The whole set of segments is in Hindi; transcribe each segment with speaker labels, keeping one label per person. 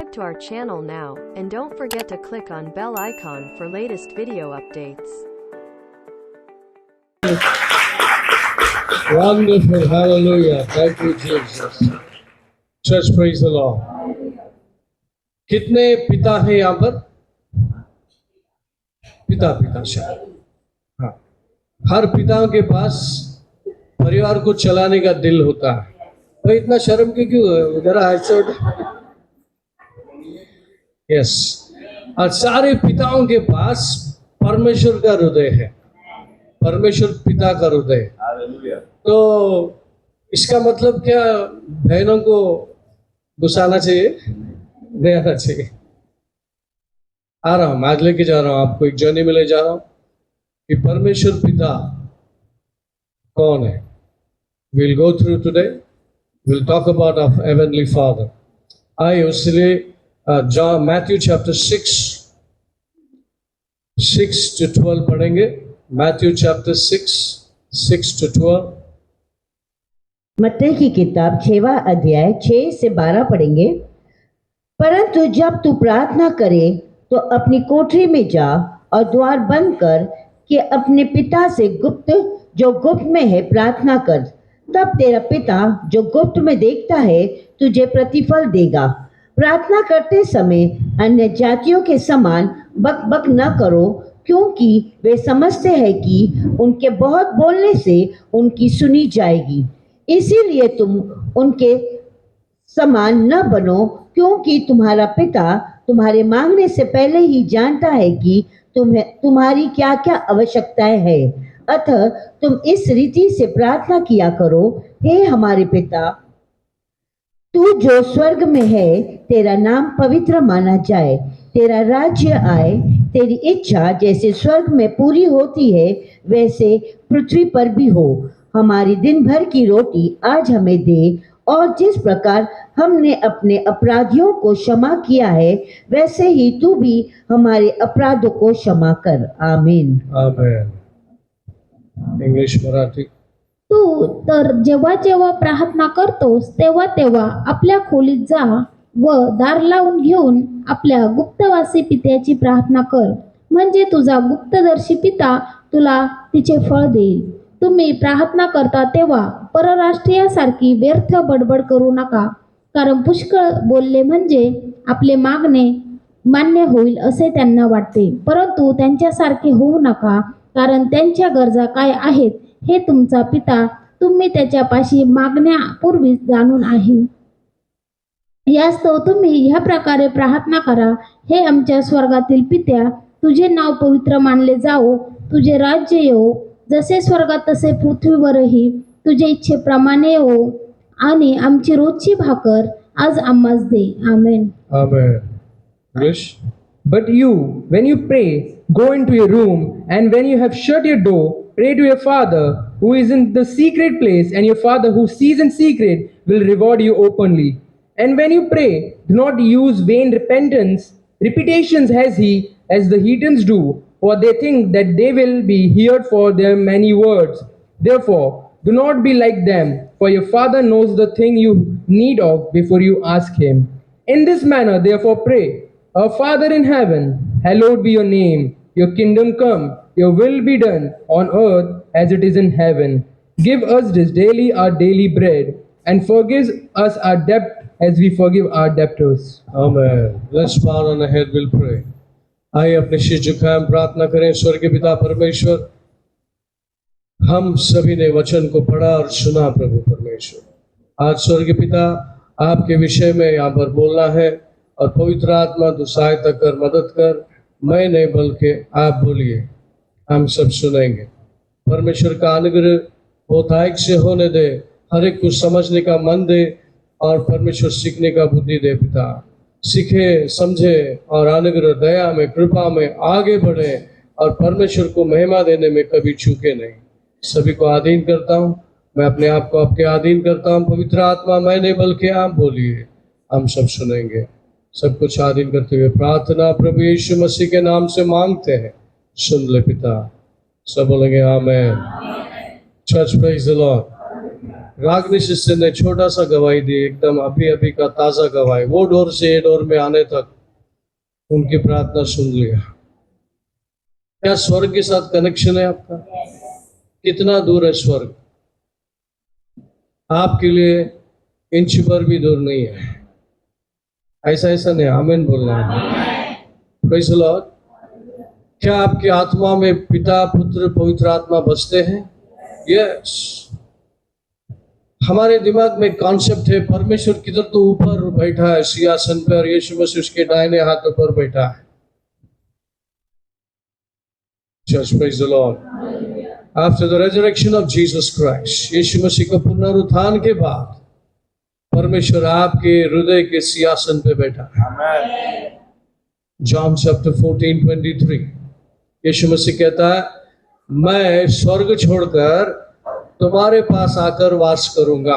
Speaker 1: subscribe to our channel now, and don't forget to click on bell icon for latest video updates.
Speaker 2: Wonderful, hallelujah. Thank you, Jesus. Church, praise the Lord. कितने पिता हैं यहाँ पर? पिता शायद। हाँ, हर पिता के पास परिवार को चलाने का दिल होता है। तो इतना शर्म क्यों? जरा ऐसे यस, और सारे पिताओं के पास परमेश्वर का हृदय है, परमेश्वर पिता का हृदय। तो इसका मतलब क्या बहनों को घुसाना चाहिए? नहीं आना चाहिए। आ रहा हूं, आज लेके जा रहा हूं आपको, एक जर्नी में ले जा रहा हूं कि परमेश्वर पिता कौन है। We'll go through today. We'll talk about our heavenly Father. आइए उसलिए John Matthew chapter 6 to 12 पढ़ेंगे। Matthew chapter 6 to 12।
Speaker 3: मत्ती की किताब 6वां अध्याय 6 से 12 पढ़ेंगे। परंतु जब तू प्रार्थना करे तो अपनी कोठरी में जा और द्वार बंद कर कि अपने पिता से जो गुप्त में है प्रार्थना कर। तब तेरा पिता जो गुप्त में देखता है तुझे प्रतिफल देगा। प्रार्थना करते समय अन्य जातियों के समान बक न करो, क्योंकि वे समझते हैं कि उनके बहुत बोलने से उनकी सुनी जाएगी। इसीलिए तुम उनके समान न बनो, क्योंकि तुम्हारा पिता तुम्हारे मांगने से पहले ही जानता है कि तुम्हारी क्या क्या आवश्यकताएं है। अतः तुम इस रीति से प्रार्थना किया करो, हे हमारे पिता, तू जो स्वर्ग में है, तेरा नाम पवित्र माना जाए, तेरा राज्य आए, तेरी इच्छा जैसे स्वर्ग में पूरी होती है वैसे पृथ्वी पर भी हो। हमारी दिन भर की रोटी आज हमें दे, और जिस प्रकार हमने अपने अपराधियों को क्षमा किया है वैसे ही तू भी हमारे अपराधों को क्षमा कर। आमीन।
Speaker 2: आमीन। इंग्लिश मराठी।
Speaker 4: तू तर जेव्हा जेव्हा प्रार्थना करतोस तेव्हा तेव्हा आपल्या खोलीत जा व दार लावून घेऊन आपल्या गुप्तवासी पित्याची प्रार्थना कर, म्हणजे तुझा गुप्तदर्शी पिता तुला तिचे फळ देईल। तुम्ही प्रार्थना करता तेव्हा परराष्ट्रीयासारखी व्यर्थ बडबड करू नका, कारण पुष्कळ बोलले म्हणजे आपले मागणे मान्य होईल असे त्यांना वाटते। परंतु त्यांच्यासारखे होऊ नका, कारण त्यांच्या गरजा काय आहेत हे तुमचा पिता तुम्ही त्याच्यापाशी मागण्यापूर्वी जाणून आहे। यास्तव तुम्ही ह्या प्रकारे प्रार्थना करा, हे आमच्या स्वर्गातील पित्या, तुझे नाव पवित्र मानले जावो, तुझे राज्य येवो, जसे स्वर्गात तसे पृथ्वीवरही तुझे इच्छेप्रमाणे येवो, आणि आमची रोजची भाकर आज आम्हास दे। आमेन।
Speaker 2: Amen. English.
Speaker 5: But you, when you pray, go into your room, and when you have shut your door, pray to your Father who is in the secret place, and your Father who sees in secret will reward you openly. And when you pray, do not use vain repetitions as the heathens do, for they think that they will be heard for their many words. Therefore, do not be like them, for your Father knows the thing you need of before you ask him. In this manner, therefore, pray. Our Father in heaven, hallowed be your name. Your kingdom come, your will be done on earth as it is in heaven. Give us this daily our daily bread, and forgive us our debt as we forgive our debtors.
Speaker 2: Amen. Let's bow on our head, we'll pray. आइए अपने शीश झुकाएं, हम प्रार्थना करें। स्वर्गीय पिता परमेश्वर, हम सभी ने वचन को पढ़ा और सुना। प्रभु परमेश्वर, आज स्वर्गीय पिता आपके विषय में यहाँ पर बोलना है, और पवित्र आत्मा तू सहायता कर, मदद कर। मैं नहीं बल्कि आप बोलिए, हम सब सुनेंगे। परमेश्वर का अनुग्रह बहुतायत से होने दे, हर एक को समझने का मन दे, और परमेश्वर सीखने का बुद्धि दे। पिता सीखे, समझे, और अनुग्रह दया में कृपा में आगे बढ़े, और परमेश्वर को महिमा देने में कभी चूके नहीं। सभी को अधीन करता हूँ, मैं अपने आप को आपके अधीन करता हूँ। पवित्र आत्मा, मैं नहीं बल्कि आप बोलिए, हम सब सुनेंगे। सब कुछ अधीन करते हुए प्रार्थना प्रभु यीशु मसीह के नाम से मांगते हैं, सुन ले पिता। सब बोलेंगे amen. Church, praise the lord. Ragini शिष्य ने छोटा सा गवाही दी, एकदम अभी अभी का ताजा गवाही, वो डोर से ये डोर में आने तक उनकी प्रार्थना सुन लिया। क्या स्वर्ग के साथ कनेक्शन है आपका? कितना दूर है स्वर्ग? आपके लिए इंच भर भी दूर नहीं है। ऐसा ऐसा नहीं, आमीन बोलना है। Praise the Lord. क्या आपकी आत्मा में पिता, पुत्र, पवित्र आत्मा बसते हैं? यस। हमारे दिमाग में कॉन्सेप्ट है परमेश्वर किधर तो ऊपर बैठा है सिंहासन पर, और यीशु मसीह उसके दाहिने हाथ पर बैठा है। Church, praise the Lord. After the resurrection of Jesus Christ, यीशु मसीह का पुनरुत्थान के बाद परमेश्वर आपके हृदय के सिंहासन पे बैठा है। John chapter 14:23, यीशु मसीह कहता है, मैं स्वर्ग छोड़कर तुम्हारे पास आकर वास करूंगा।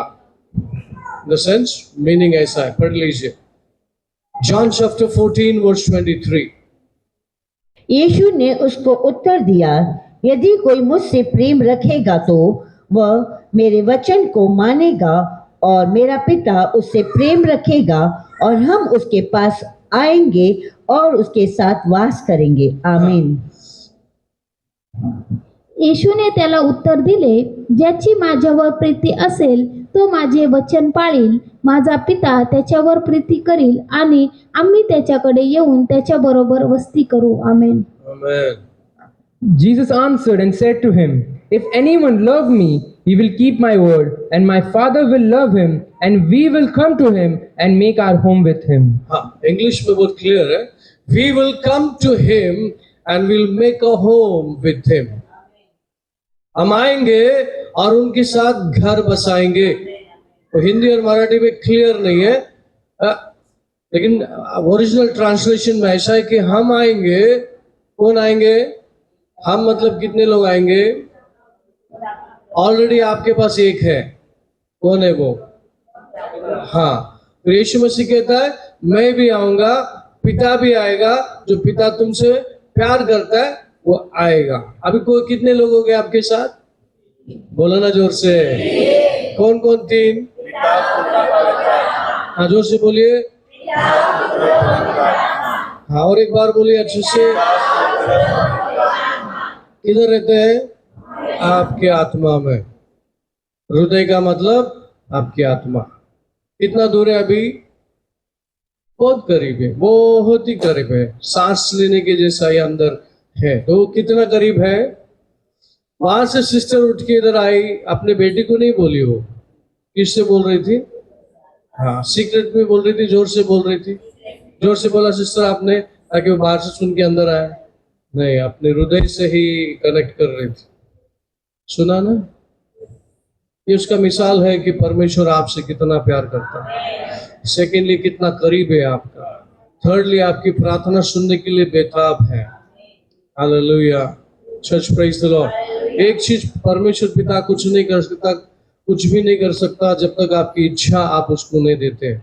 Speaker 2: The sense, meaning ऐसा है, पढ़ लीजिए। John chapter 14:23।
Speaker 3: यीशु ने उसको उत्तर दिया, यदि कोई मुझसे प्रेम रखेगा तो वह मेरे वचन को मानेगा, और मेरा पिता उससे प्रेम रखेगा, और हम उसके पास आएंगे और उसके साथ वास करेंगे। आमीन।
Speaker 4: येशूने त्याला उत्तर दिले, ज्याची माझ्यावर प्रीती असेल तो माझे वचन पाळील, माझा पिता त्याच्यावर प्रीती करील, आणि आम्ही त्याच्याकडे येऊन त्याच्याबरोबर वस्ती करू। आमेन।
Speaker 2: Amen.
Speaker 5: Jesus answered and said to him, If anyone love me, he will keep my word, and my Father will love him, and we will come to him and make our home with him.
Speaker 2: हाँ, इंग्लिश में बहुत क्लियर है। We will come to him and we'll make a home with him. हम आएंगे और उनके साथ घर बसाएंगे। तो हिंदी और मराठी में क्लियर नहीं है, लेकिन ओरिजिनल ट्रांसलेशन में ऐसा है कि हम आएंगे। कौन आएंगे? हम मतलब कितने लोग आएंगे? ऑलरेडी आपके पास एक है। कौन है वो? हाँ, तो यीशु मसीह कहता है मैं भी आऊंगा, पिता भी आएगा, जो पिता तुमसे प्यार करता है वो आएगा। अभी कोई कितने लोग हो गए आपके साथ? बोलो ना जोर से। कौन कौन? 3। हाँ, जोर से बोलिए। हाँ, और एक बार बोलिए अच्छे से। किधर रहते हैं? आपके आत्मा में। हृदय का मतलब आपकी आत्मा। कितना दूर है अभी? बहुत करीब है, बहुत ही करीब है। सांस लेने के जैसा ही अंदर है। तो कितना करीब है? वहां से सिस्टर उठ के इधर आई, अपने बेटी को नहीं बोली हो। किससे बोल रही थी? हाँ, सीक्रेट में बोल रही थी, जोर से बोल रही थी। जोर से बोला सिस्टर आपने, ताकि वो बाहर से सुन के अंदर आए। नहीं, अपने हृदय से ही कनेक्ट कर रही थी। सुना ना? ये उसका मिसाल है कि परमेश्वर आपसे कितना प्यार करता है। सेकेंडली, कितना करीब है आपका। थर्डली, आपकी प्रार्थना सुनने के लिए बेताब है। Hallelujah. Church, praise the Lord. एक चीज, परमेश्वर पिता कुछ नहीं कर सकता, कुछ भी नहीं कर सकता जब तक आपकी इच्छा आप उसको नहीं देते।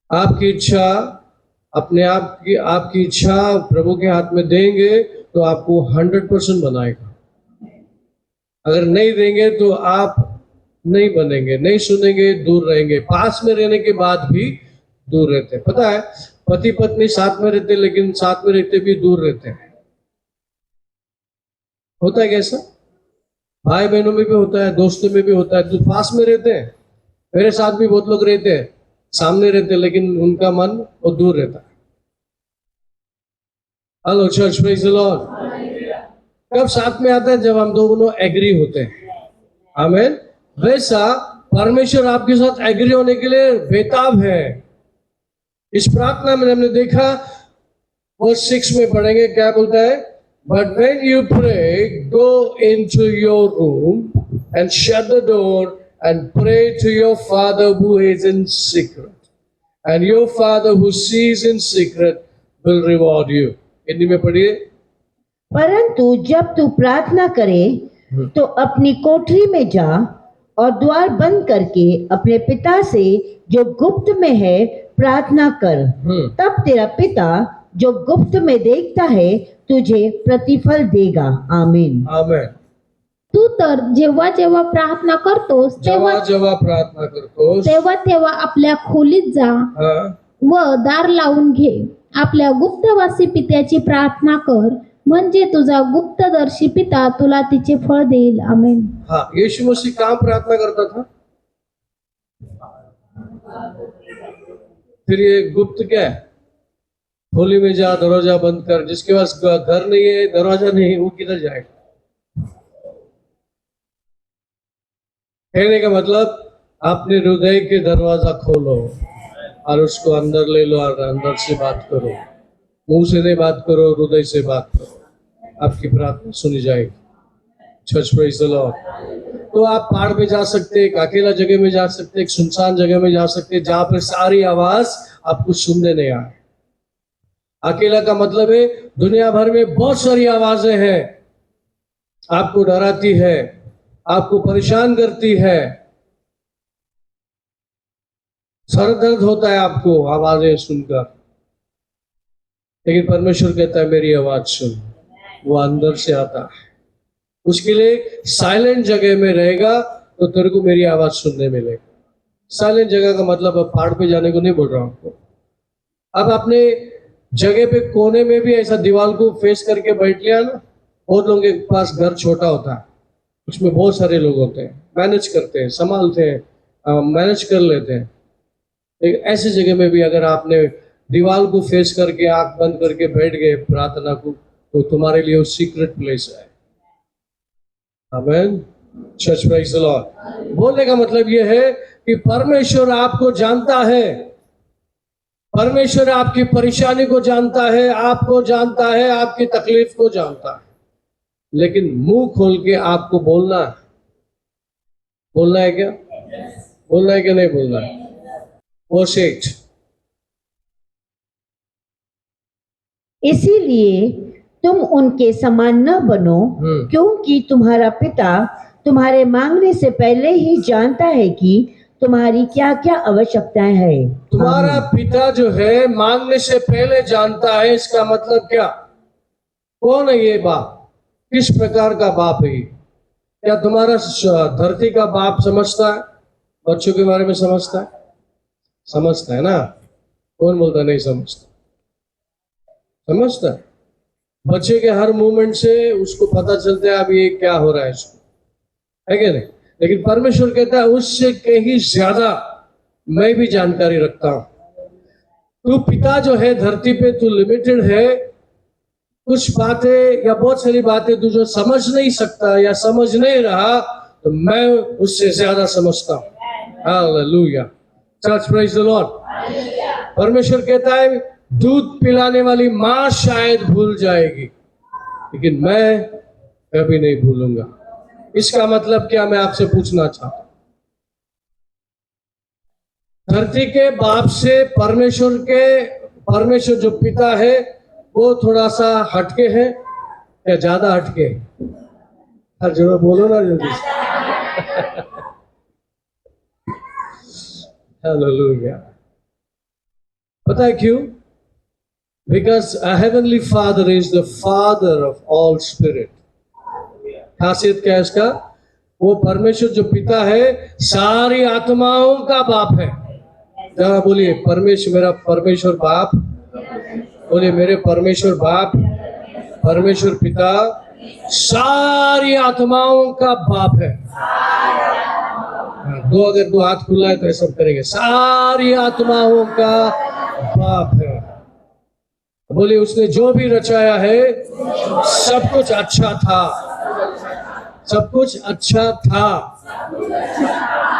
Speaker 2: आपकी इच्छा अपने आप की, आपकी इच्छा प्रभु के हाथ में देंगे तो आपको 100% बनाएगा। अगर नहीं देंगे तो आप नहीं बनेंगे, नहीं सुनेंगे, दूर रहेंगे। पास में रहने के बाद भी दूर रहते हैं। पता है, पति पत्नी साथ में रहते, लेकिन साथ में रहते भी दूर रहते हैं। होता है कैसा? भाई बहनों में भी होता है, दोस्तों में भी होता है। जो पास में रहते हैं, मेरे साथ भी बहुत लोग रहते हैं, सामने रहते हैं, लेकिन उनका मन वो दूर रहता है। Hello church, praise the Lord. कब साथ में आता है? जब हम दोनों एग्री होते हैं। आमीन। वैसा परमेश्वर आपके साथ एग्री होने के लिए बेताब है। इस प्रार्थना में हमने देखा, वर्स 6 में पढ़ेंगे, क्या बोलता है? But when you pray, go into your room and shut the door and pray to your Father who is in secret. And your Father who sees in secret will reward you. Hindi में पढ़िए।
Speaker 3: परंतु जब तू प्रार्थना करे तो अपनी कोठरी में जा और द्वार बंद करके अपने पिता से जो गुप्त में है प्रार्थना कर। तब तेरा पिता जो गुप्त में देखता है तुझे प्रतिफल देगा। आमीन।
Speaker 2: आमीन।
Speaker 4: तू तर जेव्हा जेव्हा प्रार्थना करतोस
Speaker 2: जेव्हा जेव्हा प्रार्थना करतोस
Speaker 4: तेव्हा तेव्हा आपल्या खोलीत जा
Speaker 2: हा,
Speaker 4: व दार लावून घे. आपल्या गुप्तवासी पित्याची प्रार्थना कर, म्हणजे तुझा गुप्तदर्शी पिता तुला तिचे फळ देईल. आमेन.
Speaker 2: हाँ, यीशु मसीह कहाँ प्रार्थना करता था? फिर ये गुप्त क्या है? होली में जा, दरवाजा बंद कर. जिसके पास घर नहीं है, दरवाजा नहीं है, वो किधर जाएगा? कहने का मतलब अपने हृदय के दरवाजा खोलो और उसको अंदर ले लो और अंदर से बात करो. मुंह से नहीं बात करो, हृदय से बात करो. आपकी प्रार्थना सुनी जाएगी. Church praise the lord. तो आप पहाड़ पे जा सकते, एक अकेला जगह में जा सकते, एक सुनसान जगह में जा सकते, जहां पर सारी आवाज आपको सुनने नहीं आए. अकेला का मतलब है दुनिया भर में बहुत सारी आवाजें हैं, आपको डराती है, आपको परेशान करती है, सर दर्द होता है आपको आवाजें सुनकर. लेकिन परमेश्वर कहता है मेरी आवाज सुन. वो अंदर से आता है. उसके लिए साइलेंट जगह में रहेगा तो तेरे को मेरी आवाज सुनने मिलेगी. साइलेंट जगह का मतलब अब पहाड़ पे जाने को नहीं बोल रहा हूं आपको. अब अपने जगह पे कोने में भी ऐसा दीवार को फेस करके बैठ लिया ना. बहुत लोगों के पास घर छोटा होता है, उसमें बहुत सारे लोग होते हैं, मैनेज करते हैं, संभालते हैं, मैनेज कर लेते हैं. एक ऐसी जगह में भी अगर आपने दीवार को फेस करके आंख बंद करके बैठ गए प्रार्थना को, तो तुम्हारे लिए वो सीक्रेट प्लेस है. Amen. Church praise the lord. बोलने का मतलब यह है कि परमेश्वर आपको जानता है. परमेश्वर आपकी परेशानी को जानता है, आपको जानता है, आपकी तकलीफ को जानता है. लेकिन मुंह खोल के आपको बोलना है. बोलना है क्या? बोलना है कि नहीं बोलना है? वर्स 8.
Speaker 3: इसीलिए तुम उनके समान न बनो, क्योंकि तुम्हारा पिता तुम्हारे मांगने से पहले ही जानता है कि तुम्हारी क्या क्या आवश्यकताएं हैं.
Speaker 2: तुम्हारा पिता जो है मांगने से पहले जानता है. इसका मतलब क्या? कौन है ये बाप? किस प्रकार का बाप है? क्या तुम्हारा धरती का बाप समझता है? बच्चों के बारे में समझता है? समझता है ना. कौन बोलता नहीं समझता? समझता है. बच्चे के हर मूवमेंट से उसको पता चलता है अब ये क्या हो रहा है इसको, है क्या नहीं? लेकिन परमेश्वर कहता है उससे कहीं ज्यादा मैं भी जानकारी रखता हूं. तू पिता जो है धरती पे, तू लिमिटेड है. कुछ बातें या बहुत सारी बातें तू जो समझ नहीं सकता या समझ नहीं रहा, तो मैं उससे ज्यादा समझता हूं. Hallelujah. Church praise the lord. परमेश्वर कहता है दूध पिलाने वाली मां शायद भूल जाएगी, लेकिन मैं कभी नहीं भूलूंगा. इसका मतलब क्या? मैं आपसे पूछना चाहता हूं. धरती के बाप से परमेश्वर जो पिता है वो थोड़ा सा हटके है या ज्यादा हटके? हर जगह बोलो ना जल्दी. हालेलुया. पता है क्यों? Because a heavenly Father is the Father of all spirit. खासियत क्या है इसका? वो परमेश्वर जो पिता है सारी आत्माओं का बाप है. जरा बोलिए परमेश्वर, मेरा परमेश्वर बाप. बोलिए मेरे परमेश्वर बाप, परमेश्वर पिता सारी आत्माओं का बाप है. अगर दो हाथ खुला है तो ये सब करेंगे. सारी आत्माओं का बाप है. बोले उसने जो भी रचाया है सब कुछ अच्छा था. सब कुछ अच्छा था.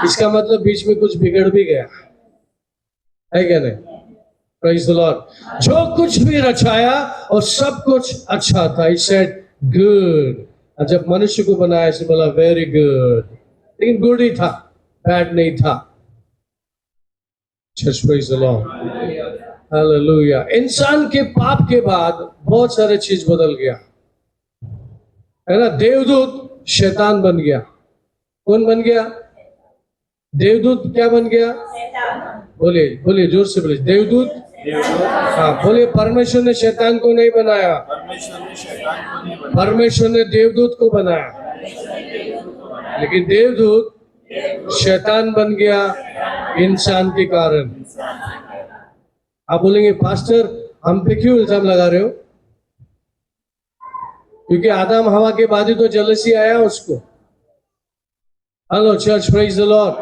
Speaker 2: इसका मतलब बीच में कुछ बिगड़ भी गया है क्या नहीं? Praise the Lord. जो कुछ भी रचाया और सब कुछ अच्छा था. He said good. और जब मनुष्य को बनाया इसने बोला वेरी गुड. लेकिन गुड ही था, बैड नहीं था. Church praise the Lord. Hallelujah. इंसान के पाप के बाद बहुत सारे चीज बदल गया है ना. देवदूत शैतान बन गया. कौन बन गया? देवदूत क्या बन गया? बोलिए बोलिए जोर से बोलिए. देवदूत. हाँ बोलिए. परमेश्वर ने शैतान को नहीं बनाया, परमेश्वर ने देवदूत को बनाया. लेकिन देवदूत शैतान बन गया इंसान के कारण। आप बोलेंगे पास्टर हम पे क्यों इल्जाम लगा रहे हो? क्योंकि आदम हवा के बाद ही तो जेलसी आया उसको। Hello church, praise the Lord.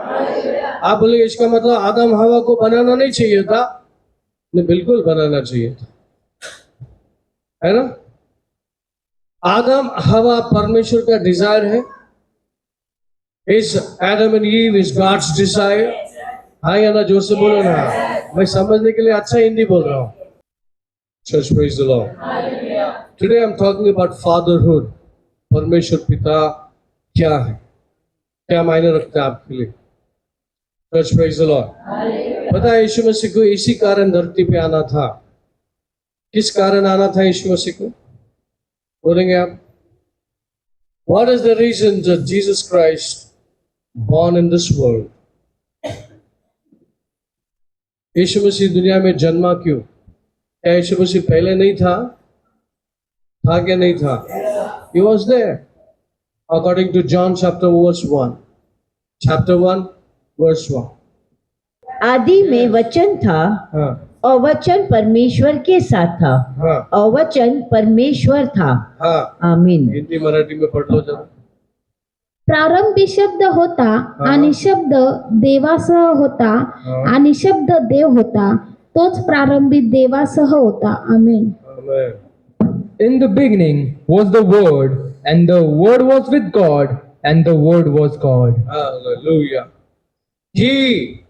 Speaker 2: आप बोलेंगे इसका मतलब आदम हवा को बनाना नहीं चाहिए था? नहीं, बिल्कुल बनाना चाहिए था, है ना? आदम हवा परमेश्वर का डिजायर है। इस Adam and Eve is God's desire. हाँ या ना? जोर से बोलो ना। मैं समझने के लिए अच्छा हिंदी बोल रहा हूँ। Church, praise the Lord. Today I am talking about fatherhood. परमेश्वर पिता क्या है, क्या मायने रखता है आपके लिए? Church, praise the Lord. पता है यीशु मसीह को इसी कारण धरती पे आना था। किस कारण आना था यीशु मसीह को? बोलेंगे आप? What is the reason that Jesus Christ born in this world? यीशु मसीह दुनिया में जन्मा क्यों? क्या यीशु मसीह पहले नहीं था? था क्या नहीं था? He was there. According to John chapter 1, chapter 1 verse 1.
Speaker 3: आदि में वचन था
Speaker 2: हाँ
Speaker 3: और वचन परमेश्वर के साथ था
Speaker 2: हाँ
Speaker 3: और वचन परमेश्वर था।
Speaker 2: हाँ।
Speaker 3: आमीन।
Speaker 2: हिंदी मराठी में पढ़ लो जरा।
Speaker 4: प्रारंभी शब्द होता आणि शब्द देवासह होता आणि शब्द देव होता, तोच प्रारंभी देवासह होता। आमेन।
Speaker 2: Amen.
Speaker 5: In the beginning was the Word, and the Word was with God, and the Word was God.
Speaker 2: Hallelujah. He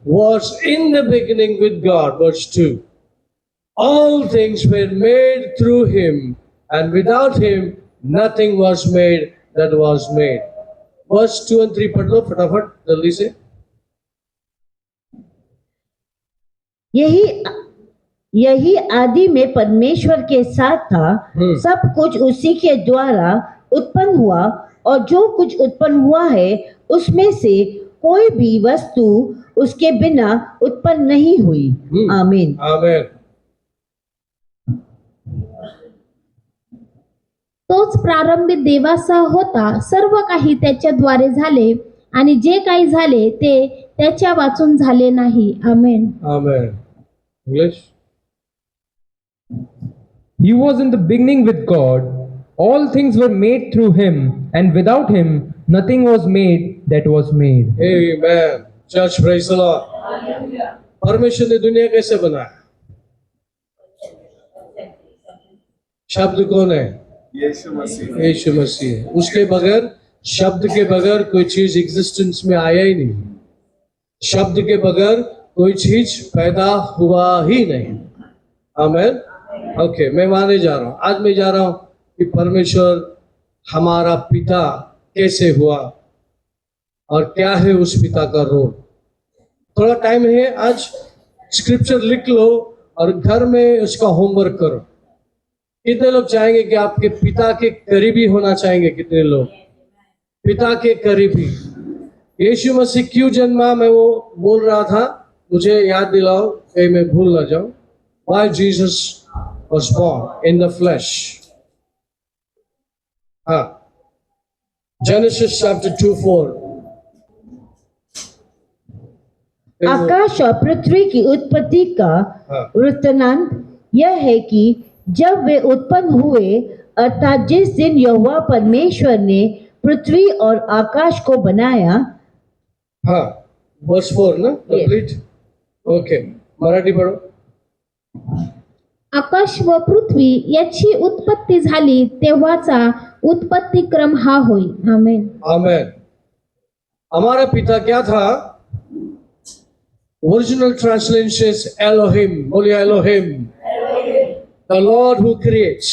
Speaker 2: was in the beginning with God. Verse 2. All things were made through him, and without him nothing was made that was made. Verse 2 and 3 पढ़ लो फटाफट जल्दी से।
Speaker 3: यही आदि में परमेश्वर के साथ था। सब कुछ उसी के द्वारा उत्पन्न हुआ और जो कुछ उत्पन्न हुआ है उसमें से कोई भी वस्तु उसके बिना उत्पन्न नहीं हुई। आमीन।
Speaker 2: आमीन।
Speaker 4: तोच प्रारंभी देवासह होता। सर्व काही त्याच्याद्वारे झाले आणि जे काही झाले ते त्याच्या वाचून झाले नाही। आमेन।
Speaker 2: Amen. English.
Speaker 5: He was in the beginning with God. All things were made through him, and without him nothing was made that was made.
Speaker 2: Amen. Church, praise the Lord. परमेश्वर ने दुनिया कैसे बनाया? शब्द कौन है? यीशु मसीह। यीशु मसीह है। उसके बगैर, शब्द के बगैर कोई चीज एग्जिस्टेंस में आया ही नहीं। शब्द के बगैर कोई चीज पैदा हुआ ही नहीं। आमेन। ओके, मैं माने जा रहा हूं। आज मैं जा रहा हूं कि परमेश्वर हमारा पिता कैसे हुआ और क्या है उस पिता का रोल। थोड़ा टाइम है, आज स्क्रिप्चर लिख लो और घर में उसका होमवर्क करो। कितने लोग चाहेंगे कि आपके पिता के करीबी होना चाहेंगे? कितने लोग पिता के करीबी? यीशु मसीह क्यों जन्मा, मैं वो बोल रहा था, मुझे याद दिलाओ कहीं मैं भूल ना जाऊं। Why Jesus was born in the flesh? हाँ, Genesis chapter 2:4।
Speaker 3: आकाश और पृथ्वी की उत्पत्ति का वृत्तांत यह है कि जब वे उत्पन्न हुए, अर्थात जिस दिन यहोवा परमेश्वर ने पृथ्वी और आकाश को बनाया।
Speaker 2: हाँ, verse 4 ना कंप्लीट। ओके, मराठी पढ़ो।
Speaker 4: आकाश व पृथ्वी याची उत्पत्ती झाली तेव्हाचा उत्पत्ती क्रम हा होय। आमेन।
Speaker 2: आमेन। हमारा पिता क्या था? Original translation Elohim. बोलिए Elohim. The lord who creates.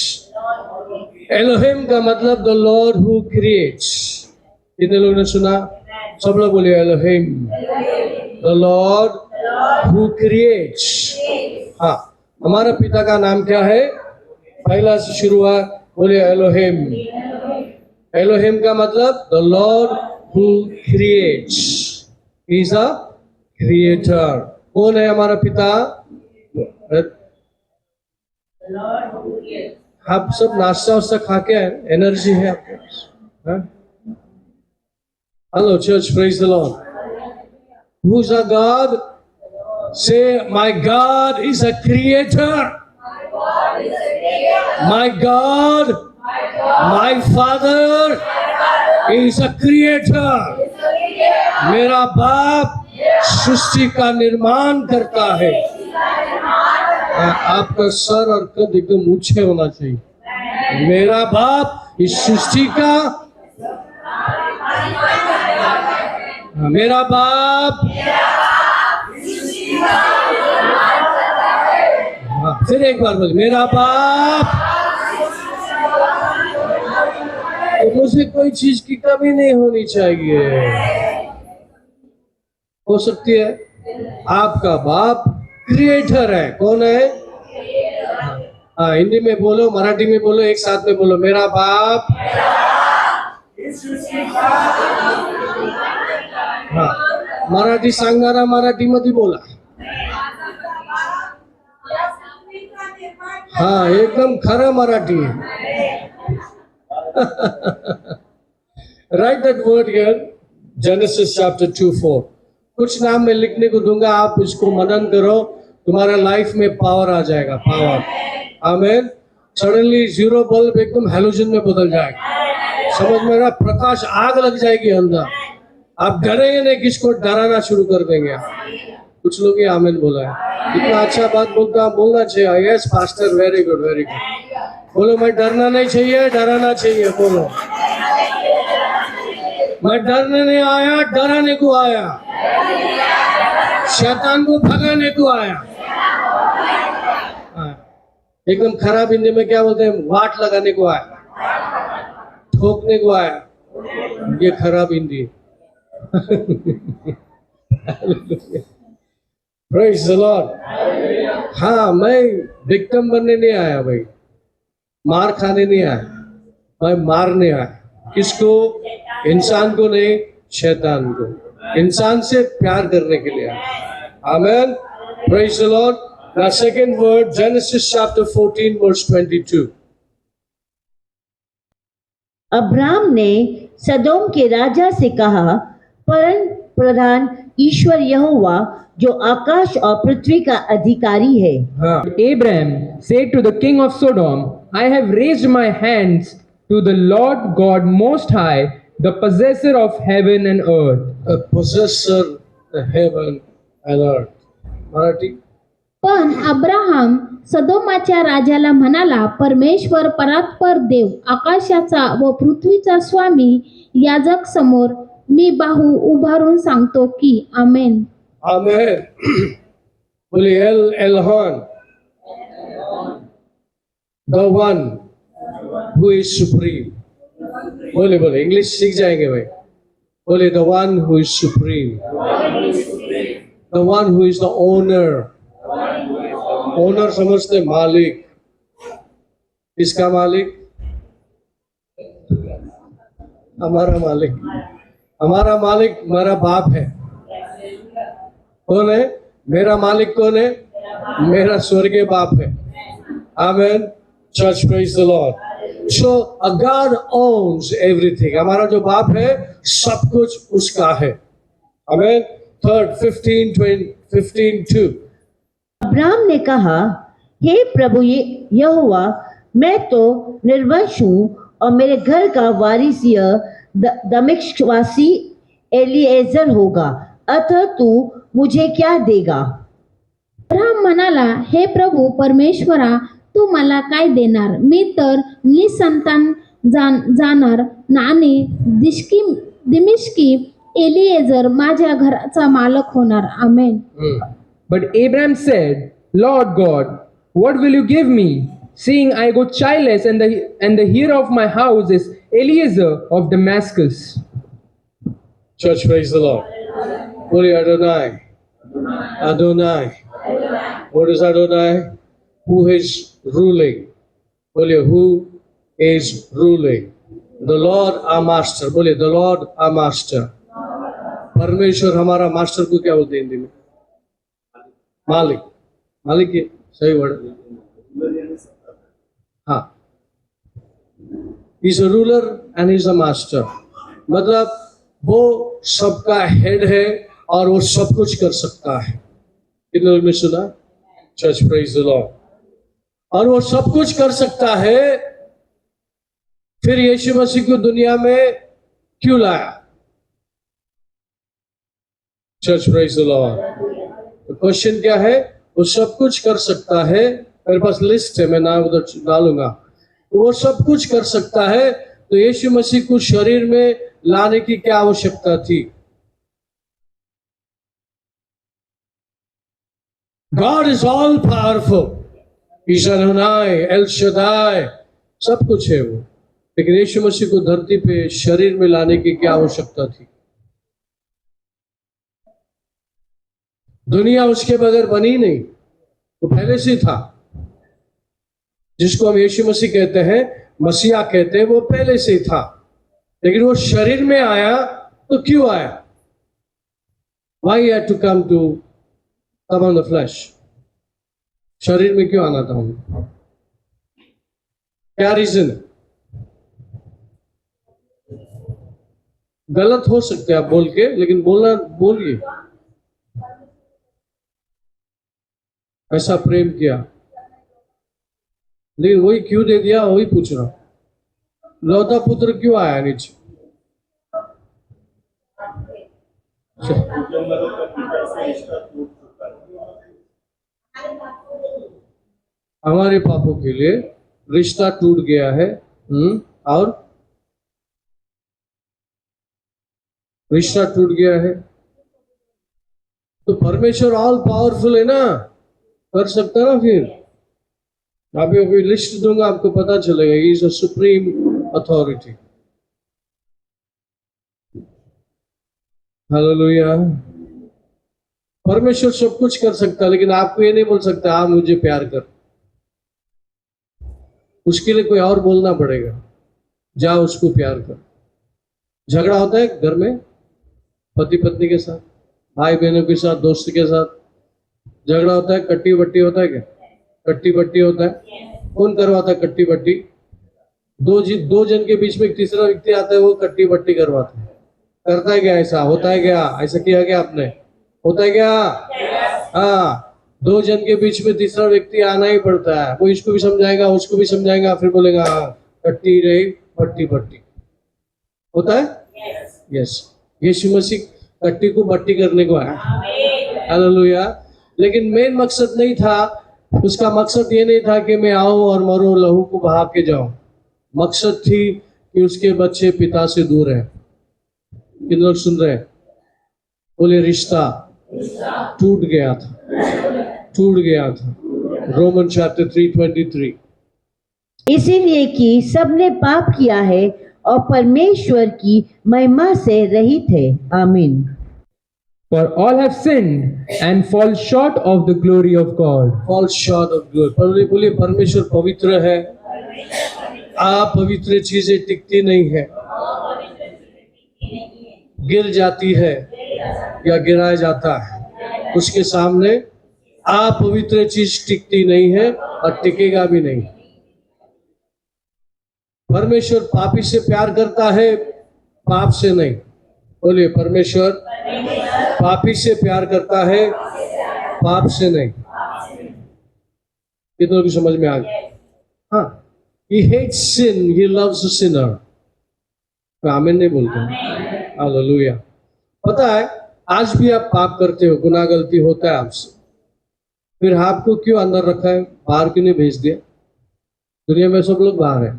Speaker 2: Elohim का मतलब द लॉर्ड हु क्रिएट्स। कितने लोगों ने सुना? सब लोग बोलिए Elohim. The lord who creates. हाँ, हमारा पिता का नाम क्या है? पहला से शुरू हुआ, बोलिए एलोहिम। एलोहिम का मतलब the lord who creates. He is a creator. कौन है हमारा पिता? आप सब नाश्ता वास्ता खा के एनर्जी है आपके पास? Hello, church. Praise the Lord. Who's our God? Say, my God is a creator. My God, my Father is a creator. मेरा बाप सृष्टि का निर्माण करता है। आपका सर और कद एकदम ऊंचे होना चाहिए। मेरा बाप इस सृष्टि का, मेरा बाप, फिर एक बार बोलिए, मेरा बाप। तो मुझे कोई चीज की कमी नहीं होनी चाहिए। हो सकती है आपका बाप क्रिएटर है। कौन है? हाँ, हिंदी में बोलो, मराठी में बोलो, एक साथ में बोलो, मेरा बाप। हाँ, मराठी सांगणारा मराठी मध्ये बोला। हाँ, एकदम खरा मराठी है। Write that word here, Genesis chapter 2:4. कुछ नाम मैं लिखने को दूंगा, आप इसको मनन करो, तुम्हारा लाइफ में पावर आ जाएगा। पावर, आमीन। सडनली जीरो बल्ब एकदम हेलोजन में बदल जाएगा। समझ में रहा? प्रकाश, आग लग जाएगी अंदर। आप डरेंगे नहीं, किसको डराना शुरू कर देंगे। कुछ लोग ये आमीन बोला है। इतना अच्छा बात बोलना चाहिए। Yes pastor, very good, very good. बोलो, मैं डरना नहीं चाहिए, डराना चाहिए। बोलो, मैं डरने नहीं आया, डराने को आया। शैतान को भगाने को आया। एकदम खराब हिंदी में क्या बोलते हैं? वाट लगाने को आया, ठोकने को आया। ये खराब हिंदी। Praise the Lord. हाँ, मैं विक्टिम बनने नहीं आया भाई, मार खाने नहीं आया, मैं मारने आया। किसको? इंसान को नहीं, शैतान को। इंसान से प्यार करने के लिए आया। आमेन। Praise the Lord. Now second word, Genesis chapter 14 verse 22.
Speaker 3: Abram ने सदोम के राजा से कहा, परम प्रधान ईश्वर यहोवा जो आकाश और पृथ्वी का अधिकारी है।
Speaker 2: हाँ,
Speaker 5: Abraham said to the king of Sodom, I have raised my hands to the Lord God Most High, the possessor of heaven and earth.
Speaker 2: the possessor the heaven and earth. Marathi?
Speaker 4: पण अब्राहम सदोमाच्या राजाला म्हणाला, परमेश्वर परात्पर देव, आकाशाचा व पृथ्वीचा स्वामी, याजक समोर मी बाहू उभारून सांगतो की आमेन।
Speaker 2: आमेन। बोलिए, L एलहन, the one who is supreme. बोले बोले, इंग्लिश सीख जाएंगे भाई। बोले, the one who is supreme, the one who is the owner. Owner समझते मालिक। किसका मालिक? हमारा मालिक। हमारा मालिक मेरा बाप है। कौन है? मेरा मालिक कौन है? मेरा स्वर्गीय बाप है। आमेन। Church, praise the Lord. So a God owns everything. हमारा जो बाप है, सब कुछ उसका है। आमेन। Third, 15:2.
Speaker 3: अब्राम ने कहा, हे प्रभु यहोवा, मैं तो निर्वंश हूँ और मेरे घर का वारिस यह दमिश्कवासी एलिएजर होगा, अतः तू मुझे क्या देगा?
Speaker 4: अब्राहम म्हणाला, हे प्रभू परमेश्वरा, तू मला काय देणार? मी तर निसंतान जाणार आणि दिमिश्की एलिएजर माझ्या घराचा मालक होणार। आमेन।
Speaker 5: But Abraham said, Lord God, what will you give me, seeing I go childless, and the heir of my house is Eliezer of Damascus?
Speaker 2: Church, praise the Lord. Holy Adonai. Adonai. What is Adonai? Who is ruling? Holy, who is ruling? The Lord our master. बोलिए, the Lord our master. परमेश्वर हमारा मास्टर को क्या बोलते हैं हिंदी में? मालिक। मालिक ये सही वर्ड। हाँ, he is a ruler and he is a master. मतलब वो सबका हेड है और वो सब कुछ कर सकता है। कितने लोग ने सुना? Church praise the Lord. और वो सब कुछ कर सकता है, फिर यीशु मसीह को दुनिया में क्यों लाया? Church praise the lord. तो क्वेश्चन क्या है? वो सब कुछ कर सकता है, मेरे पास लिस्ट है, मैं नाम उधर डालूंगा। तो वो सब कुछ कर सकता है, तो यीशु मसीह को शरीर में लाने की क्या आवश्यकता थी? God is all powerful, ईशानोनाय, एल शदाय, सब कुछ है वो, लेकिन यीशु मसीह को धरती पे शरीर में लाने की क्या आवश्यकता थी? दुनिया उसके बगैर बनी नहीं, वो पहले से था। जिसको हम यीशु मसीह कहते हैं, मसीहा कहते हैं, वो पहले से ही था, लेकिन वो शरीर में आया तो क्यों आया? Why he had to come on the flesh? शरीर में क्यों आना था उन्हें? क्या रीजन? गलत हो सकते हैं आप बोल के, लेकिन बोलिए। ऐसा प्रेम किया, लेकिन वही क्यों दे दिया, वही पूछ रहा हूं। लौता पुत्र क्यों आया नीचे? हमारे पापों के लिए रिश्ता टूट गया है। और रिश्ता टूट गया है तो परमेश्वर ऑल पावरफुल है ना, कर सकता ना। फिर अभी लिस्ट दूंगा, आपको पता चलेगा। He is a supreme authority. Hallelujah. परमेश्वर सब कुछ कर सकता है, लेकिन आपको ये नहीं बोल सकता आप मुझे प्यार कर। उसके लिए कोई और बोलना पड़ेगा, जा उसको प्यार कर। झगड़ा होता है घर में, पति पत्नी के साथ, भाई बहनों के साथ, दोस्त के साथ झगड़ा होता है। कट्टी बट्टी होता है क्या? कट्टी बट्टी होता है। कौन करवाता है कट्टी बट्टी? दो जन के बीच में एक तीसरा व्यक्ति आता है, वो कट्टी बट्टी करवाता है। करता है क्या? ऐसा होता है क्या? ऐसा किया क्या आपने? होता है क्या? हाँ, दो जन के बीच में तीसरा व्यक्ति आना ही पड़ता है। वो इसको भी समझाएगा, उसको भी समझाएगा, फिर बोलेगा हाँ कट्टी रही बट्टी बट्टी। होता है? यस। यीशु मसीह कट्टी को बट्टी करने को आया। हालेलुया। लेकिन मेन मकसद नहीं था, उसका मकसद ये नहीं था कि मैं आऊं और मरूं, लहू को बहा के जाऊं। मकसद थी कि उसके बच्चे पिता से दूर हैं। कितने लोग सुन रहे हैं? बोले रिश्ता टूट गया था, टूट गया था। Roman chapter 3:23।
Speaker 3: इसीलिए कि सबने पाप किया है और परमेश्वर की महिमा से रहित है। आमीन।
Speaker 5: For all have sinned and fall short of the glory of God.
Speaker 2: Fall short of glory। बोलिए परमेश्वर पवित्र है। अपवित्र चीजें टिकती नहीं है, गिर जाती है या गिराया जाता है। उसके सामने अपवित्र चीज टिकती नहीं है और टिकेगा भी नहीं। परमेश्वर पापी से प्यार करता है, पाप से नहीं। बोलिए परमेश्वर पापी से प्यार करता है, पाप से नहीं। कितनों की समझ में आ गया? हाँ, he hates sin, he loves the sinner। आमीन नहीं बोलते? हालेलुया। पता है आज भी आप पाप करते हो, गुनाह गलती होता है आपसे, फिर आपको क्यों अंदर रखा है? बाहर क्यों नहीं भेज दिया? दुनिया में सब लोग बाहर है,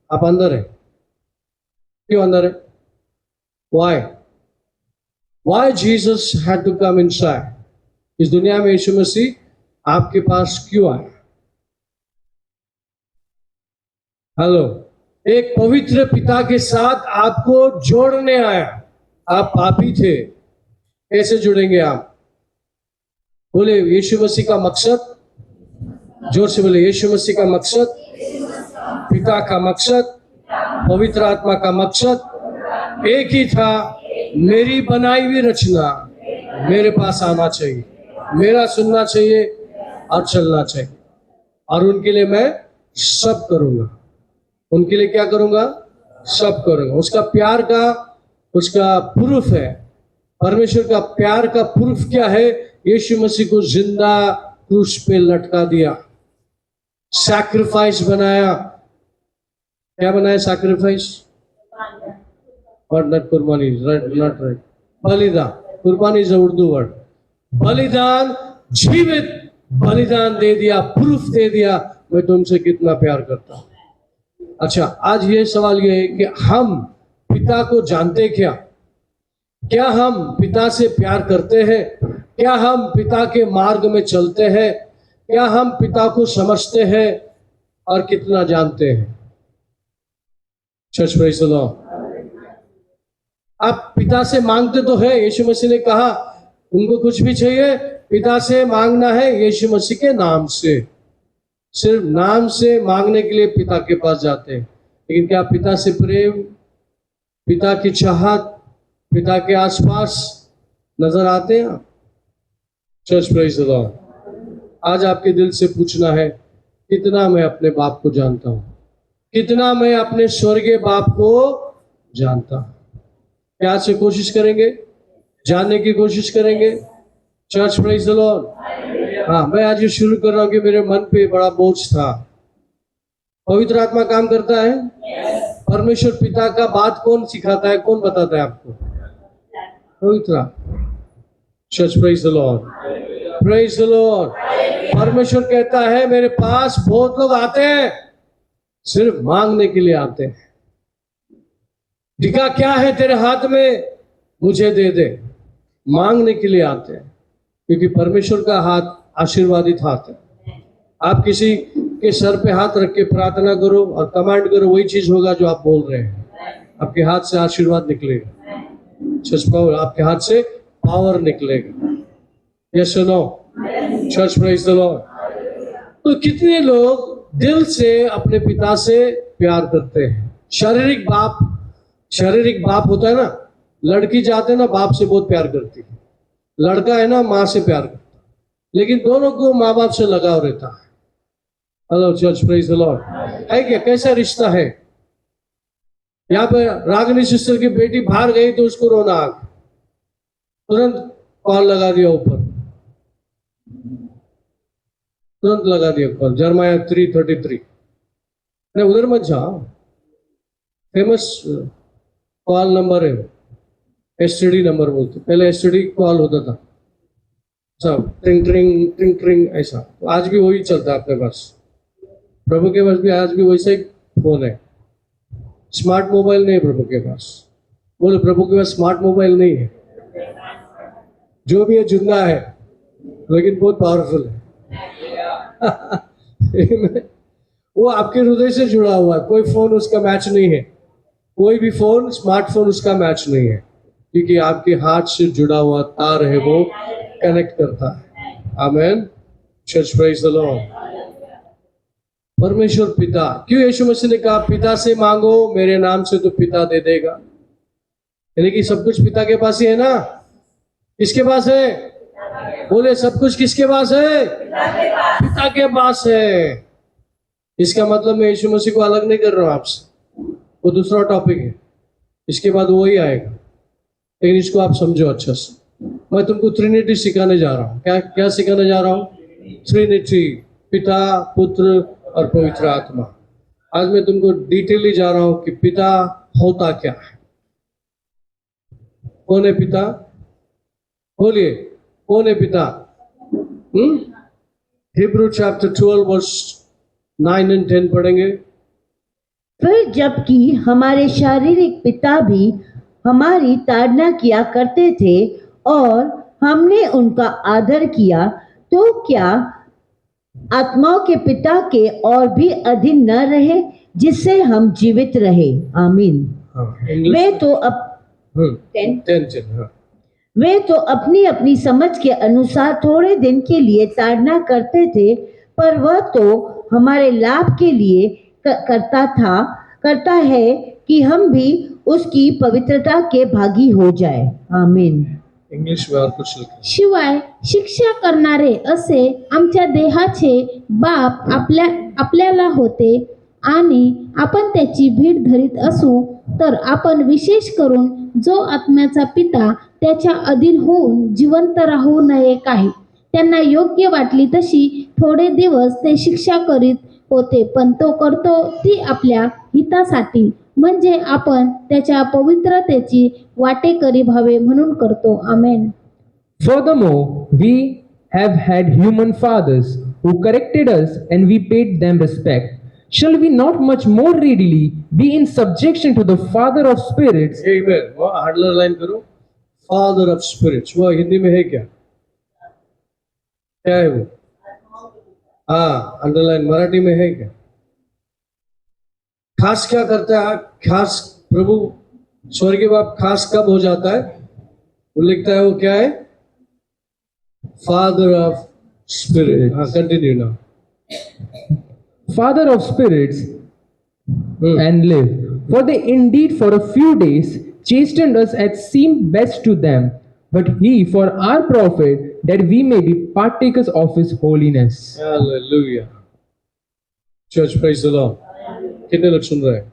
Speaker 2: आप अंदर है। क्यों अंदर है? Why Jesus had to come inside? इस दुनिया में यीशु मसीह आपके पास क्यों आया? हेलो, एक पवित्र पिता के साथ आपको जोड़ने आया। आप पापी थे, कैसे जुड़ेंगे आप? बोले यीशु मसीह का मकसद, जोर से बोले यीशु मसीह का मकसद, पिता का मकसद, पवित्र आत्मा का मकसद एक ही था। मेरी बनाई हुई रचना मेरे पास आना चाहिए, मेरा सुनना चाहिए और चलना चाहिए, और उनके लिए मैं सब करूंगा। उनके लिए क्या करूंगा? सब करूंगा। उसका प्यार का उसका प्रूफ है। परमेश्वर का प्यार का प्रूफ क्या है? यीशु मसीह को जिंदा क्रूस पे लटका दिया, सैक्रिफाइस बनाया। क्या बनाया? सैक्रिफाइस और नॉट कुर्बानी, नॉट राइट, बलिदान। कुर्बानी इज उर्दू वर्ड। बलिदान, जीवित बलिदान दे दिया, प्रूफ दे दिया मैं तुमसे कितना प्यार करता हूं। अच्छा, आज ये सवाल ये है कि हम पिता को जानते क्या? क्या हम पिता से प्यार करते हैं? क्या हम पिता के मार्ग में चलते हैं? क्या हम पिता को समझते हैं और कितना जानते हैं? Church praise the Lord. आप पिता से मांगते तो है, यीशु मसीह ने कहा उनको कुछ भी चाहिए पिता से मांगना है यीशु मसीह के नाम से। सिर्फ नाम से मांगने के लिए पिता के पास जाते हैं। लेकिन क्या पिता से प्रेम, पिता की चाहत, पिता के आसपास नजर आते हैं? Church praise the Lord. आज आपके दिल से पूछना है, कितना मैं अपने बाप को जानता हूं? कितना मैं अपने स्वर्गीय बाप को जानता हूं? क्या से कोशिश करेंगे? जानने की कोशिश करेंगे। Church praise the Lord. हाँ, मैं आज ये शुरू कर रहा हूं कि मेरे मन पे बड़ा बोझ था। पवित्र आत्मा काम करता है। परमेश्वर पिता का बात कौन सिखाता है, कौन बताता है आपको? पवित्र आत्मा। Church praise the Lord, praise the lord. परमेश्वर कहता है मेरे पास बहुत लोग आते हैं, सिर्फ मांगने के लिए आते हैं। दिखा क्या है तेरे हाथ में, मुझे दे दे। मांगने के लिए आते हैं, क्योंकि परमेश्वर का हाथ आशीर्वादित हाथ है। आप किसी के सर पे हाथ रख के प्रार्थना करो और कमांड करो, वही चीज होगा जो आप बोल रहे हैं। आपके हाथ से आशीर्वाद निकलेगा, आपके हाथ से पावर निकलेगा। यस और no? Church praise the lord. तो कितने लोग दिल से अपने पिता से प्यार करते हैं? शारीरिक बाप होता है ना, लड़की जाते हैं ना बाप से बहुत प्यार करती है, लड़का है ना माँ से प्यार करता है, लेकिन दोनों को माँ बाप से लगाव रहता है। Hello church praise the Lord. है क्या? कैसा रिश्ता है? यहाँ पे रागिनी सिस्टर की बेटी बाहर गई तो उसको रोना आ गया, तुरंत कॉल लगा दिया ऊपर, तुरंत लगा दिया कॉल। जर्माया 3:33। नहीं, उधर मत जाओ, फेमस कॉल नंबर है, एसटीडी नंबर बोलते। पहले एसटीडी कॉल होता था, सब ट्रिंग ट्रिंग ट्रिंग ट्रिंग ऐसा। तो आज भी वही चलता है अपने पास, प्रभु के पास भी आज भी वैसा ही फोन है। स्मार्ट मोबाइल नहीं है प्रभु के पास। बोले प्रभु के पास स्मार्ट मोबाइल नहीं है, जो भी है जुंदा है, लेकिन बहुत पावरफुल है। वो आपके हृदय से जुड़ा हुआ है, कोई फोन उसका मैच नहीं है, कोई भी फोन स्मार्टफोन उसका मैच नहीं है, क्योंकि आपके हाथ से जुड़ा हुआ तार है, वो कनेक्ट करता है। Amen. Church praise the lord. परमेश्वर पिता, क्यों यीशु मसीह ने कहा पिता से मांगो मेरे नाम से तो पिता दे देगा? यानी कि सब कुछ पिता के पास ही है ना। किसके पास है? बोले सब कुछ किसके पास है? पिता के पास है। इसका मतलब मैं यीशु मसीह को अलग नहीं कर रहा हूं आपसे, वो दूसरा टॉपिक है, इसके बाद वो ही आएगा। लेकिन इसको आप समझो अच्छा से। मैं तुमको ट्रिनिटी सिखाने जा रहा हूँ। क्या सिखाने जा रहा हूँ? ट्रिनिटी, पिता, पुत्र और पवित्र आत्मा। आज मैं तुमको डिटेली जा रहा हूं कि पिता होता क्या है। कौन है पिता? बोलिए, कौन है पिता? हिब्रू चैप्टर 12 वर्स 9 और 10 पढ़ेंगे।
Speaker 3: फिर जबकि हमारे शारीरिक पिता भी हमारी ताड़ना किया करते थे और हमने उनका आदर किया, तो क्या आत्माओं के पिता के और भी अधीन न रहे, जिससे हम जीवित रहे? आमीन। वे तो अपनी अपनी समझ के अनुसार थोड़े दिन के लिए ताड़ना करते थे, पर वह तो हमारे लाभ के लिए करता है कि हम भी उसकी पवित्रता के भागी हो जाए। आमीन।
Speaker 2: इंग्लिश में और कुछ लिखा।
Speaker 4: शिवाय शिक्षा करणारे असे आमच्या देहाचे बाप आपल्याला होते आणि आपण त्याची भीड धरीत असू तर आपण विशेष करून जो आत्म्याचा पिता त्याच्या अधीन होऊन जिवंत राहू नये काय. त्यांना योग्य वाटली तशी थोडे दिवस ते शिक्षा करीत होते, पण तो करतो ती आपल्या हितासाठी, म्हणजे आपण त्याच्या पवित्रतेची वाटेकरी व्हावे म्हणून करतो. आमेन.
Speaker 5: Furthermore, we have had human fathers who corrected us and we paid them respect. Shall we not much more readily be in subjection to the Father of spirits?
Speaker 2: Amen. वो अंडरलाइन करो, फादर ऑफ स्पिरिट्स। वो हिंदी में है क्या? क्या है वो? हाँ, अंडरलाइन मराठी में है क्या? खास क्या करता है? खास प्रभु स्वर्गीय बाप खास कब हो जाता है? वो लिखता है वो क्या है? Father of spirit. हाँ, कंटिन्यू ना।
Speaker 5: Father of spirits and live. For they indeed for a few days chastened us as seemed best to them, but he for our profit, that we may be partakers of his holiness.
Speaker 2: Hallelujah. Church, praise the Lord. कितने लोग सुन रहे हैं?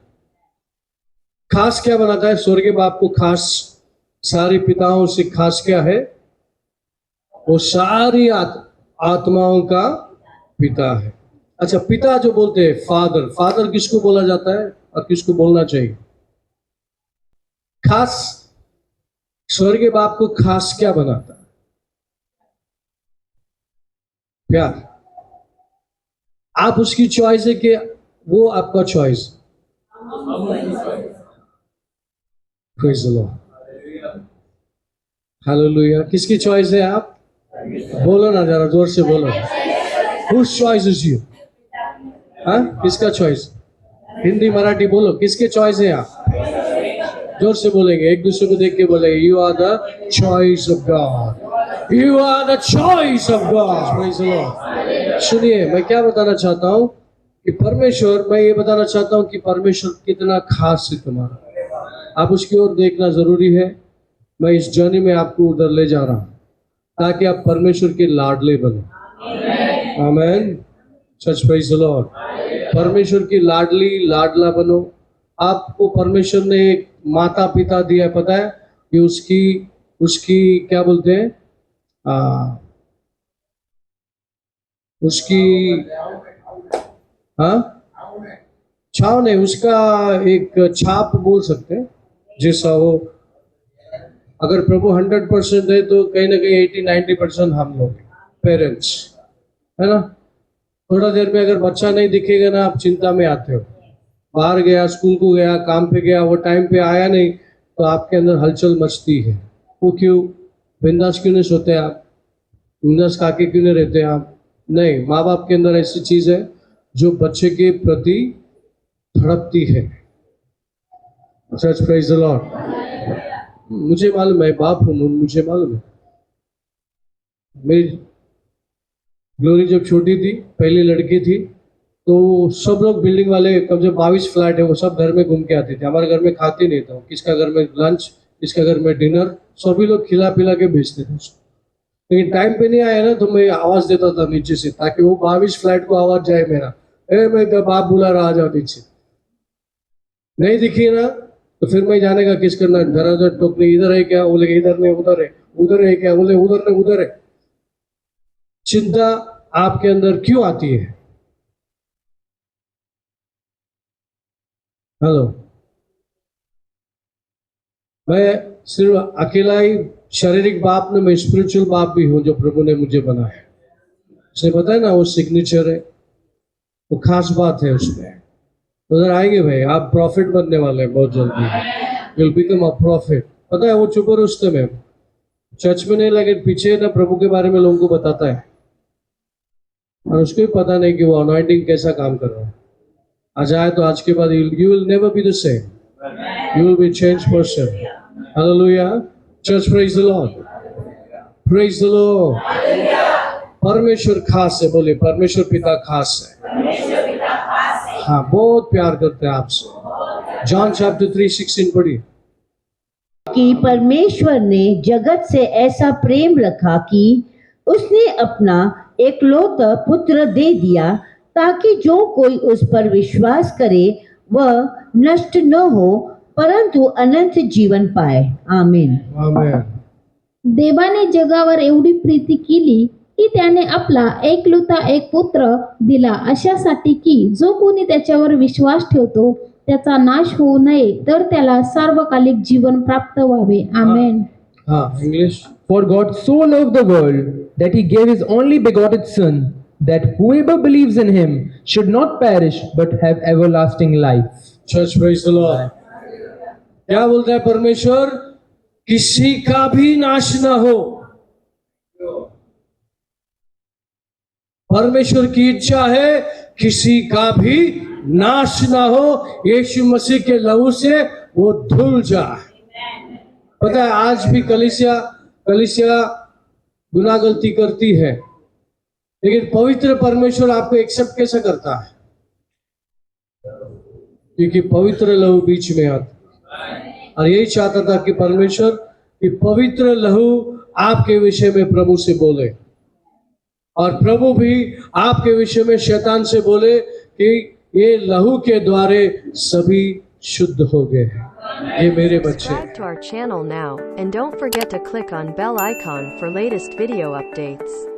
Speaker 2: खास क्या बनाता है स्वर्गीय बाप को? खास सारी पिताओं से खास क्या है? वो सारी आत्माओं का पिता है। अच्छा, पिता जो बोलते हैं फादर, फादर किसको बोला जाता है और किसको बोलना चाहिए? खास स्वर्गीय बाप को खास क्या बनाता है? प्यार। आप उसकी चॉइस है कि वो आपका choice? Praise the Lord. Hallelujah. किसकी चॉइस है आप? बोलो ना, जरा जोर से बोलो। Whose choice is you? हाँ, किसका चॉइस? हिंदी मराठी बोलो, किसके चॉइस है आप? जोर से बोलेंगे, एक दूसरे को देख के बोलेंगे, you are the choice of God, you are the choice of God. Praise the lord. सुनिए, मैं क्या बताना चाहता हूँ कि परमेश्वर, मैं ये बताना चाहता हूँ कि परमेश्वर कितना खास है तुम्हारा। आप उसकी ओर देखना जरूरी है। मैं इस जर्नी में आपको उधर ले जा रहा हूँ ताकि आप परमेश्वर के लाडले बनो। Amen. Church, praise the lord. परमेश्वर की लाडली लाडला बनो। आपको परमेश्वर ने एक माता पिता दिया, पता है कि उसकी क्या बोलते हैं, उसकी हाँ छाव नहीं, उसका एक छाप बोल सकते हैं जैसा हो। अगर प्रभु 100% है तो कहीं ना कहीं 80-90% हम लोग पेरेंट्स, है ना। थोड़ा देर में अगर बच्चा नहीं दिखेगा ना, आप चिंता में आते हो। बाहर गया, स्कूल को गया, काम पे गया, वो टाइम पे आया नहीं, तो आपके अंदर हलचल मचती है। वो क्यों? बिंदास क्यों नहीं सोते आप? बिंदास खाके क्यों नहीं रहते आप? नहीं, माँ बाप के अंदर ऐसी चीज है जो बच्चे के प्रति धड़कती है। Church, praise the Lord. मुझे मालूम है, बाप हूं, मुझे मालूम है। मेरी ग्लोरी जब छोटी थी, पहली लड़की थी, तो सब लोग बिल्डिंग वाले, कम से 22 फ्लैट है, वो सब घर में घूम के आते थे। हमारे घर में खाते नहीं था, किसका घर में लंच, किसका घर में डिनर, सभी लोग खिला पिला के भेजते थे उसको। लेकिन टाइम पे नहीं आया ना, तो मैं आवाज देता था नीचे से, ताकि वो 22 फ्लैट को आवाज जाए मेरा, मैं तो बाप बुला रहा, आ जाओ नीचे। नहीं दिखी ना, तो फिर मैं जाने का किस करना, धराधर टोकने, इधर है क्या? बोले इधर नहीं, उधर है। उधर है क्या? बोले उधर नहीं, उधर है। चिंता आपके अंदर क्यों आती है? हेलो, मैं सिर्फ अकेला ही शारीरिक बाप नहीं, मैं स्पिरिचुअल बाप भी हूं, जो प्रभु ने मुझे बनाया। उसे पता है ना, वो सिग्नेचर है, वो खास बात है उसमें। उधर आएंगे भाई, आप प्रॉफिट बनने वाले हैं बहुत जल्दी। Will become a profit. पता है, वो चुप रुस्तम में चर्च में नहीं, लेकिन पीछे ना प्रभु के बारे में लोगों को बताता है, और उसको भी पता नहीं कि वो अनॉइंटिंग कैसा काम कर रहा है। आज आए तो आज के बाद you will never be the same, you will be change person. Hallelujah. Church, praise the Lord, praise the lord. परमेश्वर खास है, बोले परमेश्वर पिता खास है। हाँ, बहुत प्यार करते हैं आपसे। जॉन चैप्टर 3:16 पढ़िए।
Speaker 3: कि परमेश्वर ने जगत से ऐसा प्रेम रखा कि उसने अपना एकलौता पुत्र दे दिया, ताकि जो कोई उस पर विश्वास करे वह नष्ट न हो परंतु अनंत जीवन पाए। आमीन।
Speaker 2: आमेन।
Speaker 4: देवाने जगावर एवढी प्रीती केली की त्याने आपला एकलौता एक पुत्र दिला, अशासाठी की जो कोणी त्याच्यावर विश्वास ठेवतो त्याचा नाश होऊ नये, तर त्याला सार्वकालिक जीवन प्राप्त व्हावे। आमेन।
Speaker 2: हाँ, English.
Speaker 5: For God so loved the world that he gave his only begotten Son, that whoever believes in him should not perish but have everlasting life.
Speaker 2: Church praise the Lord. क्या बोलता है परमेश्वर? किसी का भी नाश ना हो। परमेश्वर की इच्छा है किसी का भी नाश ना हो, यीशु मसीह के लहू से वो धुल जाए। पता है आज भी कलीसिया गुनाह गलती करती है, लेकिन पवित्र परमेश्वर आपको एक्सेप्ट कैसे करता है? क्योंकि पवित्र लहू बीच में आता, और यही चाहता था कि परमेश्वर कि पवित्र लहू आपके विषय में प्रभु से बोले, और प्रभु भी आपके विषय में शैतान से बोले कि ये लहू के द्वारे सभी शुद्ध हो गए। ये मेरे बच्चे।
Speaker 1: Subscribe to our channel now, and don't forget to click on bell icon for latest video updates.